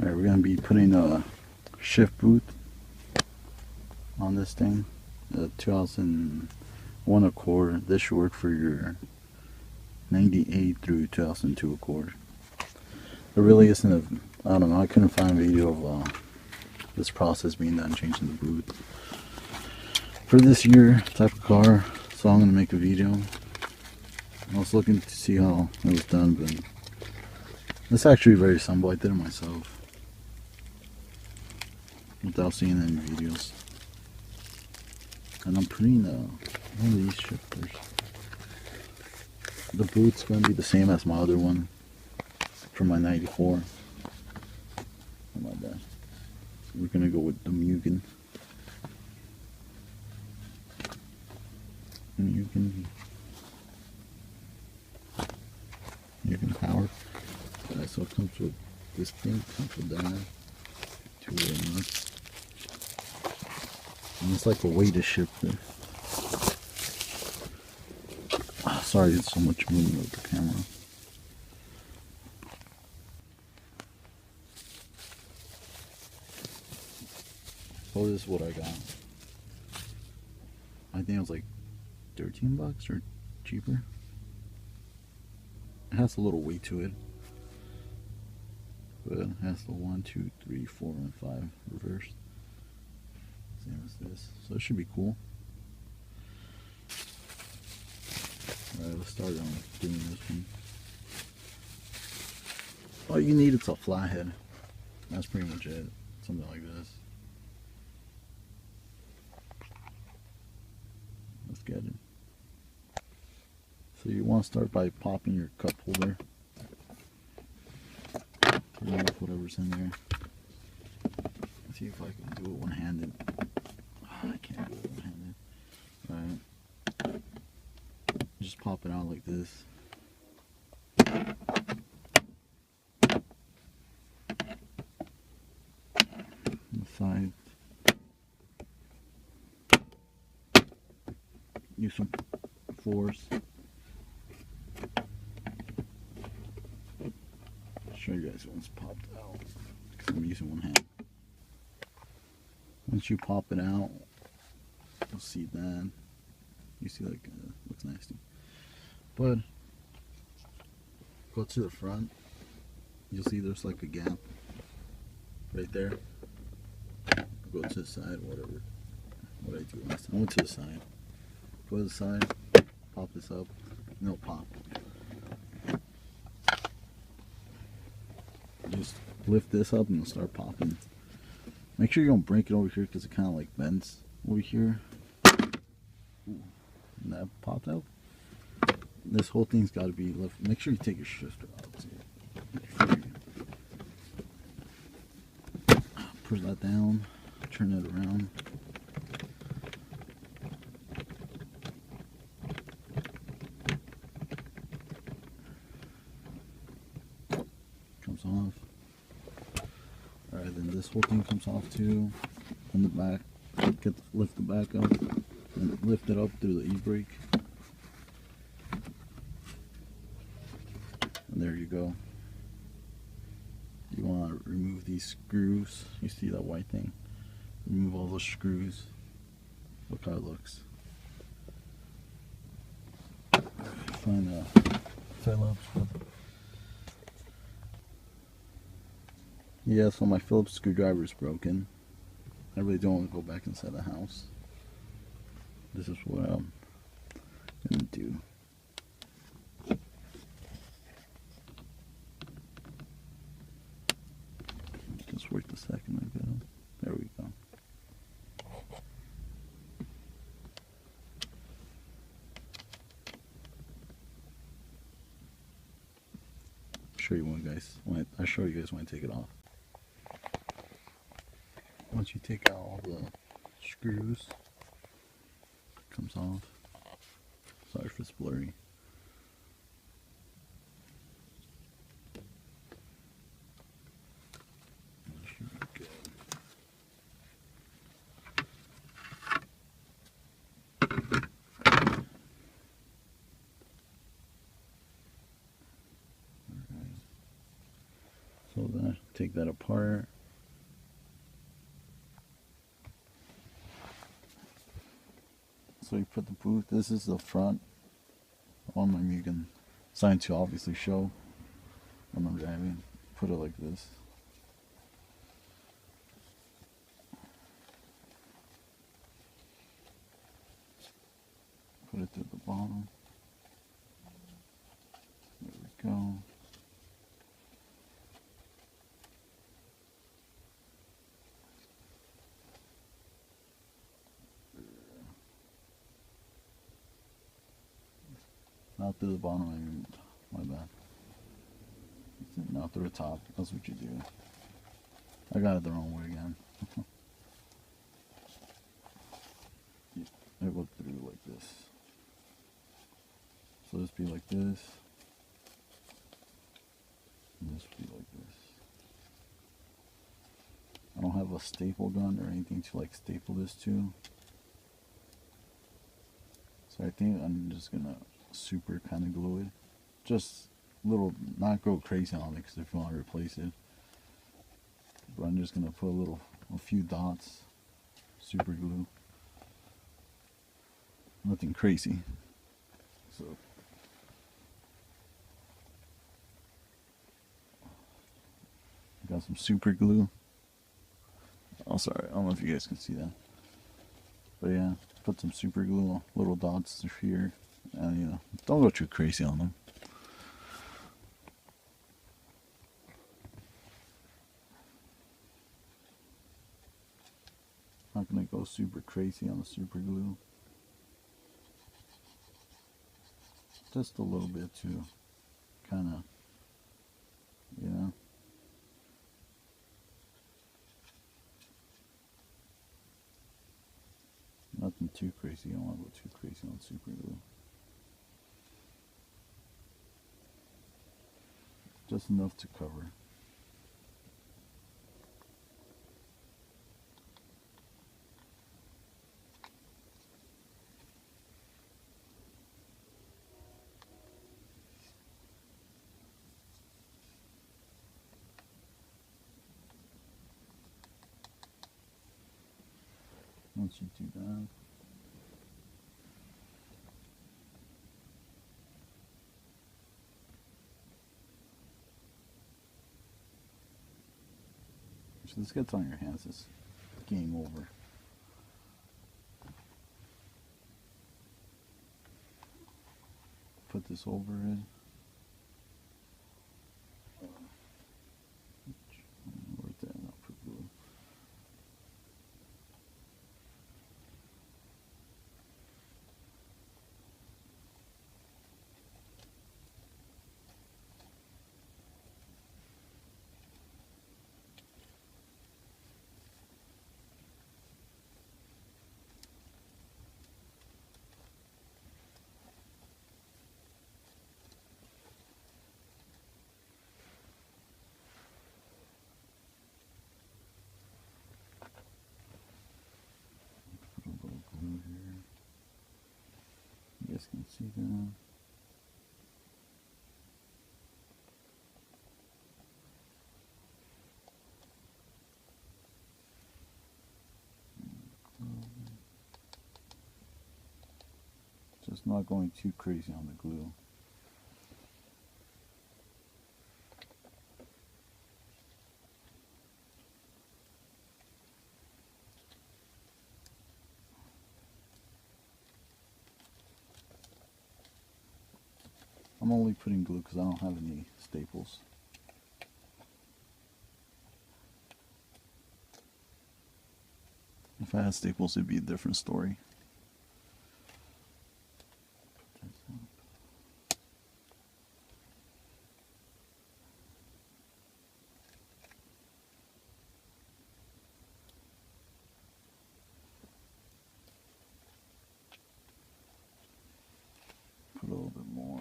Alright, we're gonna be putting a shift boot on this thing. 2001 Accord. This should work for your 98 through 2002 Accord. There really isn't a, I don't know, I couldn't find a video of this process being done, changing the boot. For this year type of car, so I'm gonna make a video. I was looking to see how it was done, but it's actually very simple. I did it myself without seeing any videos. And I'm putting one of these shifters. The boot's gonna be the same as my other one from my 94. How about that? So we're gonna go with the Mugen. Mugen power. So it comes with this thing, comes with that. Two little nuts. And it's like a weighted shifter. Sorry, it's so much movement with the camera. So this is what I got. I think it was like 13 bucks or cheaper. It has a little weight to it, but it has the 1, 2, 3, 4, and 5 reversed. Same as this, so it should be cool. Alright, let's start on doing this one. All you need is a flathead. That's pretty much it. Something like this. Let's get it. So you want to start by popping your cup holder. Remove whatever's in there. Let's see if I can do it one-handed. I can't do it one-handed. Alright. Just pop it out like this. On the side. Use some force. Show you guys once it's popped out, because I'm using one hand. Once you pop it out, you'll see that. You see, like, looks nasty. But go to the front. You'll see there's like a gap right there. Go to the side, whatever. What I do last time. I went to the side. Go to the side. Pop this up. And it'll pop. Just lift this up and it'll start popping. Make sure you don't break it over here because it kind of like bends over here. Ooh, and that popped out. This whole thing's got to be lifted. Make sure you take your shifter out. Push that down. Turn it around. Comes off. Alright, then this whole thing comes off too. On the back. Lift the back up. And lift it up through the e-brake. And there you go. You want to remove these screws. You see that white thing? Remove all those screws. Look how it looks. Find a Phillips. Yeah, so my Phillips screwdriver is broken. I really don't want to go back inside the house. This is what I'm gonna do. Just work the second ago. There we go. Show you one, guys. I'll show you guys when I take it off. Once you take out all the screws, it comes off. Sorry if it's blurry. So that, take that apart. So you put the boot, this is the front. One of them you can sign to obviously show when I'm driving. Put it like this. Put it to the bottom. There we go. Not through the bottom, I mean, my bad. Not through the top, that's what you do. I got it the wrong way again. I go through like this. So this be like this. And this be like this. I don't have a staple gun or anything to like staple this to. So I think I'm just gonna super kind of glue it. Just little, not go crazy on it because if you want to replace it. But I'm just gonna put a few dots, super glue. Nothing crazy. So got some super glue. Oh, sorry, I don't know if you guys can see that. But yeah, put some super glue, little dots here. And you know, don't go too crazy on them. Not gonna go super crazy on the super glue. Just a little bit to kind of, you know. Nothing too crazy. You don't want to go too crazy on super glue. Just enough to cover. Once you do that, so this gets on your hands, it's game over. Put this over it. Where's that? I'll put glue. Put a little glue here. You guys can see that. Just not going too crazy on the glue. I'm only putting glue because I don't have any staples. If I had staples, it'd be a different story. Put a little bit more.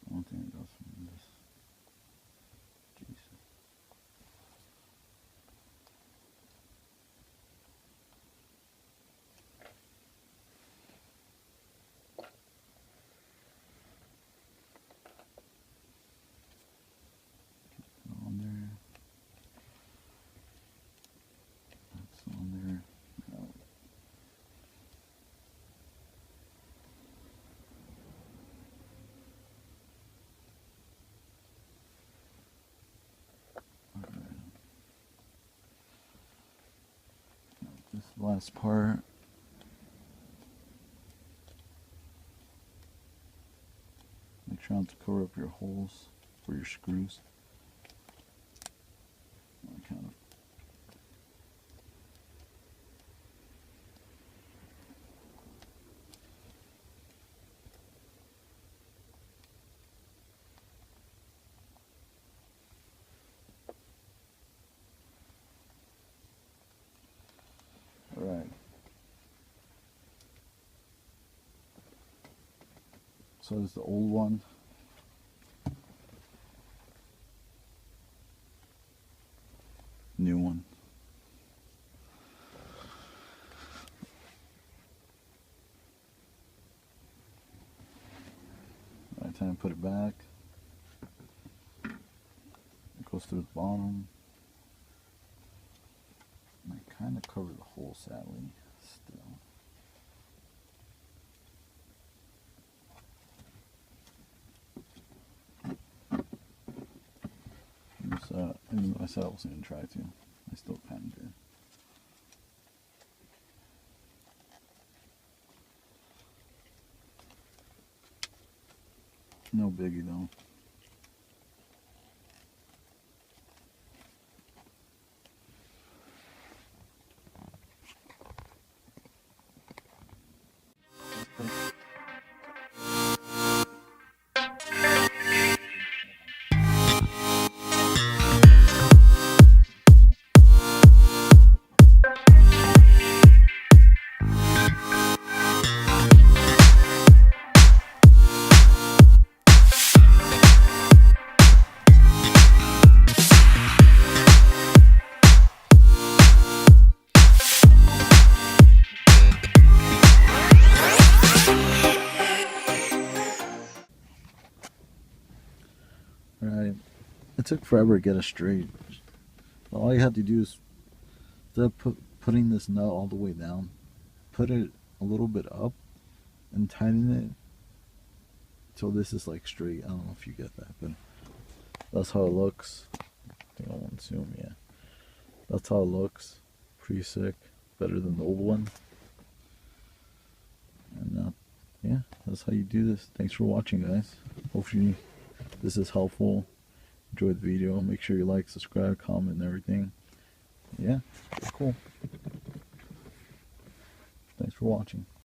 One thing that goes from this. Last part. Make sure not to cover up your holes for your screws. Kind of. All right. So there's the old one. New one. All right, time to put it back. It goes through the bottom. And I kind of cover the hole, sadly, still. Even though I said I wasn't going to try to, I still kind of did. No biggie though. Right. It took forever to get it straight. All you have to do is, instead of putting this nut all the way down, put it a little bit up and tighten it till this is like straight. I don't know if you get that, but that's how it looks. I think I won't zoom, yeah. That's how it looks. Pretty sick. Better than the old one. And yeah, that's how you do this. Thanks for watching, guys. Hopefully this is helpful. Enjoy the video. Make sure you like, subscribe, comment, and everything. Yeah, cool. Thanks for watching.